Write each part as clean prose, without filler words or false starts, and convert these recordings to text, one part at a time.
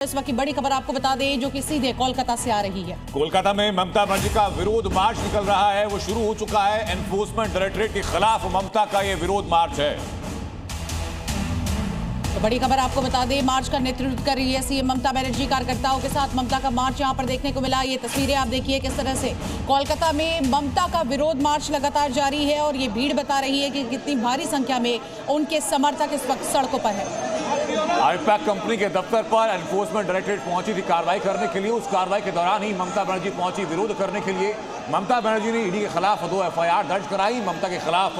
इस वक्त की बड़ी खबर आपको बता दें जो कि सीधे कोलकाता से आ रही है। कोलकाता में ममता बनर्जी का विरोध मार्च निकल रहा है, वो शुरू हो चुका है। एनफोर्समेंट डायरेक्टरेट के खिलाफ ममता का ये विरोध मार्च है। तो बड़ी खबर आपको बता दें, मार्च का नेतृत्व कर रही है सीएम ममता बनर्जी। कार्यकर्ताओं के साथ ममता का मार्च यहां पर देखने को मिला। ये तस्वीरें आप देखिए किस तरह से कोलकाता में ममता का विरोध मार्च लगातार जारी है और ये भीड़ बता रही है कि कितनी भारी संख्या में उनके समर्थक इस वक्त सड़कों पर है। आईपैक कंपनी के दफ्तर पर एनफोर्समेंट डायरेक्टरेट पहुंची थी कार्रवाई करने के लिए। उस कार्रवाई के दौरान ही ममता बनर्जी पहुंची विरोध करने के लिए। ममता बनर्जी ने ईडी के खिलाफ 2 एफआईआर दर्ज कराई। ममता के खिलाफ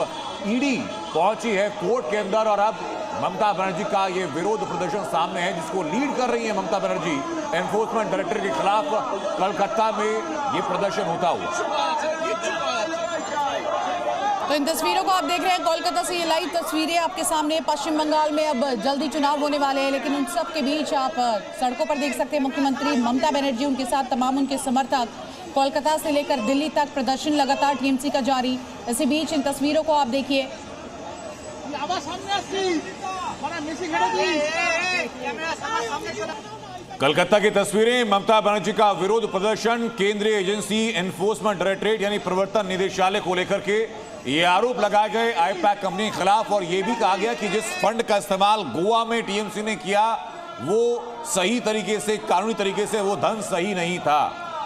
ईडी पहुंची है कोर्ट के अंदर और अब ममता बनर्जी का ये विरोध प्रदर्शन सामने है जिसको लीड कर रही है ममता बनर्जी। एनफोर्समेंट डायरेक्टरेट के खिलाफ कोलकाता में ये प्रदर्शन होता हुआ। तो इन तस्वीरों को आप देख रहे हैं कोलकाता से, ये लाइव तस्वीरें आपके सामने। पश्चिम बंगाल में अब जल्दी चुनाव होने वाले हैं, लेकिन उन सब के बीच आप सड़कों पर देख सकते हैं मुख्यमंत्री ममता बनर्जी, उनके साथ तमाम उनके समर्थक। कोलकाता से लेकर दिल्ली तक प्रदर्शन लगातार टीएमसी का जारी। इसी बीच इन तस्वीरों को आप देखिए। कलकत्ता की तस्वीरें, ममता बनर्जी का विरोध प्रदर्शन केंद्रीय एजेंसी एनफोर्समेंट डायरेक्टरेट यानी प्रवर्तन निदेशालय को लेकर के ये आरोप लगाए गए आईपैक कंपनी के खिलाफ। और ये भी कहा गया कि जिस फंड का इस्तेमाल गोवा में टीएमसी ने किया वो सही तरीके से, कानूनी तरीके से वो धन सही नहीं था।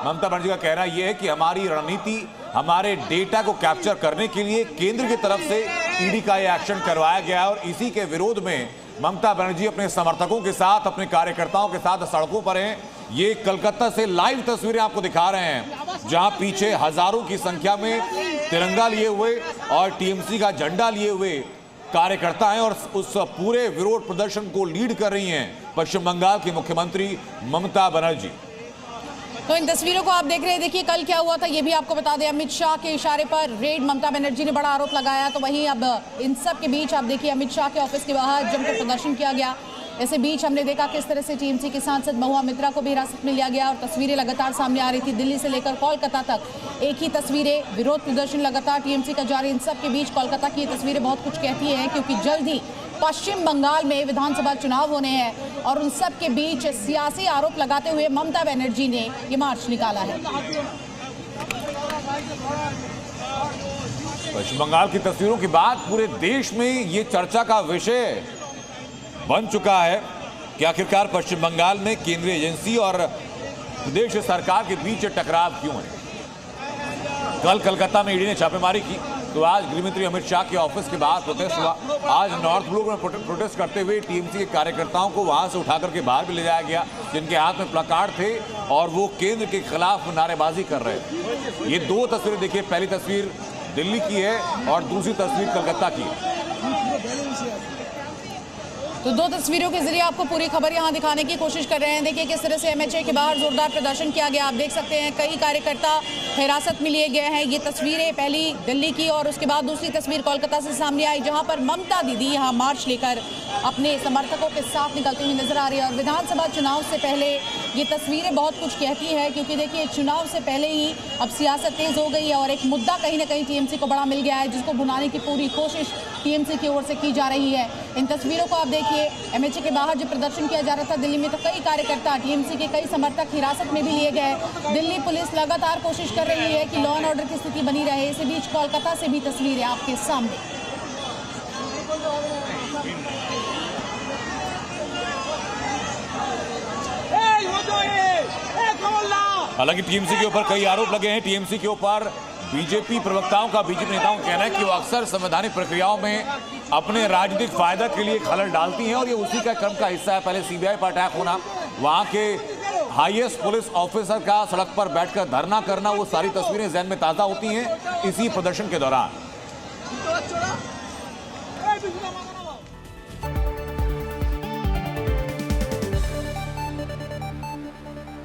ममता बनर्जी का कहना यह है कि हमारी रणनीति, हमारे डेटा को कैप्चर करने के लिए केंद्र की तरफ से ईडी का यह एक्शन करवाया गया और इसी के विरोध में ममता बनर्जी अपने समर्थकों के साथ, अपने कार्यकर्ताओं के साथ सड़कों पर हैं। ये कलकत्ता से लाइव तस्वीरें आपको दिखा रहे हैं जहां पीछे हजारों की संख्या में तिरंगा लिए हुए और टीएमसी का झंडा लिए हुए कार्यकर्ता हैं और उस पूरे विरोध प्रदर्शन को लीड कर रही हैं पश्चिम बंगाल की मुख्यमंत्री ममता बनर्जी। तो इन तस्वीरों को आप देख रहे हैं। देखिए कल क्या हुआ था ये भी आपको बता दें। अमित शाह के इशारे पर रेड, ममता बनर्जी ने बड़ा आरोप लगाया। तो वहीं अब इन सब के बीच आप देखिए अमित शाह के ऑफिस के बाहर जमकर प्रदर्शन किया गया। इसी बीच हमने देखा किस तरह से टीएमसी के सांसद महुआ मित्रा को भी हिरासत में लिया गया और तस्वीरें लगातार सामने आ रही थी। दिल्ली से लेकर कोलकाता तक एक ही तस्वीरें, विरोध प्रदर्शन लगातार टीएमसी का जारी। इन सब के बीच कोलकाता की ये तस्वीरें बहुत कुछ कहती हैं क्योंकि जल्द ही पश्चिम बंगाल में विधानसभा चुनाव होने हैं और उन सब के बीच सियासी आरोप लगाते हुए ममता बनर्जी ने ये मार्च निकाला है। पश्चिम बंगाल की तस्वीरों के बाद पूरे देश में ये चर्चा का विषय बन चुका है कि आखिरकार पश्चिम बंगाल में केंद्रीय एजेंसी और प्रदेश सरकार के बीच टकराव क्यों है। कल कलकत्ता में ईडी ने छापेमारी की तो आज गृहमंत्री अमित शाह के ऑफिस के बाहर प्रोटेस्ट हुआ। आज नॉर्थ ब्लॉक में प्रोटेस्ट करते हुए टीएमसी के कार्यकर्ताओं को वहां से उठाकर के बाहर भी ले जाया गया जिनके हाथ में प्लकार्ड थे और वो केंद्र के खिलाफ नारेबाजी कर रहे थे। ये 2 तस्वीरें देखिए, पहली तस्वीर दिल्ली की है और दूसरी तस्वीर कलकत्ता की है। तो 2 तस्वीरों के जरिए आपको पूरी खबर यहां दिखाने की कोशिश कर रहे हैं। देखिए किस तरह से एमएचए के बाहर जोरदार प्रदर्शन किया गया। आप देख सकते हैं कई कार्यकर्ता हिरासत में लिए गए हैं। ये तस्वीरें पहली दिल्ली की और उसके बाद दूसरी तस्वीर कोलकाता से सामने आई जहां पर ममता दीदी यहां मार्च लेकर अपने समर्थकों के साथ निकलती हुई नजर आ रही है। और विधानसभा चुनाव से पहले ये तस्वीरें बहुत कुछ कहती है क्योंकि देखिए चुनाव से पहले ही अब सियासत तेज हो गई है और एक मुद्दा कहीं ना कहीं टीएमसी को बड़ा मिल गया है जिसको भुनाने की पूरी कोशिश टीएमसी की ओर से की जा रही है। इन तस्वीरों को आप देखिए, एमएचए के बाहर जो प्रदर्शन किया जा रहा था दिल्ली में तो कई कार्यकर्ता, टीएमसी के कई समर्थक हिरासत में भी लिए गए। दिल्ली पुलिस लगातार कोशिश कर रही है कि लॉ एंड ऑर्डर की स्थिति बनी रहे। इसी बीच कोलकाता से भी तस्वीरें आपके सामने। हालांकि टीएमसी के ऊपर कई आरोप लगे हैं। टीएमसी के ऊपर बीजेपी प्रवक्ताओं का, बीजेपी नेताओं का कहना है कि वो अक्सर संवैधानिक प्रक्रियाओं में अपने राजनीतिक फायदा के लिए खलल डालती हैं और ये उसी का क्रम का हिस्सा है। पहले सीबीआई पर अटैक होना, वहां के हाईएस्ट पुलिस ऑफिसर का सड़क पर बैठकर धरना करना, वो सारी तस्वीरें जहन में ताजा होती हैं इसी प्रदर्शन के दौरान।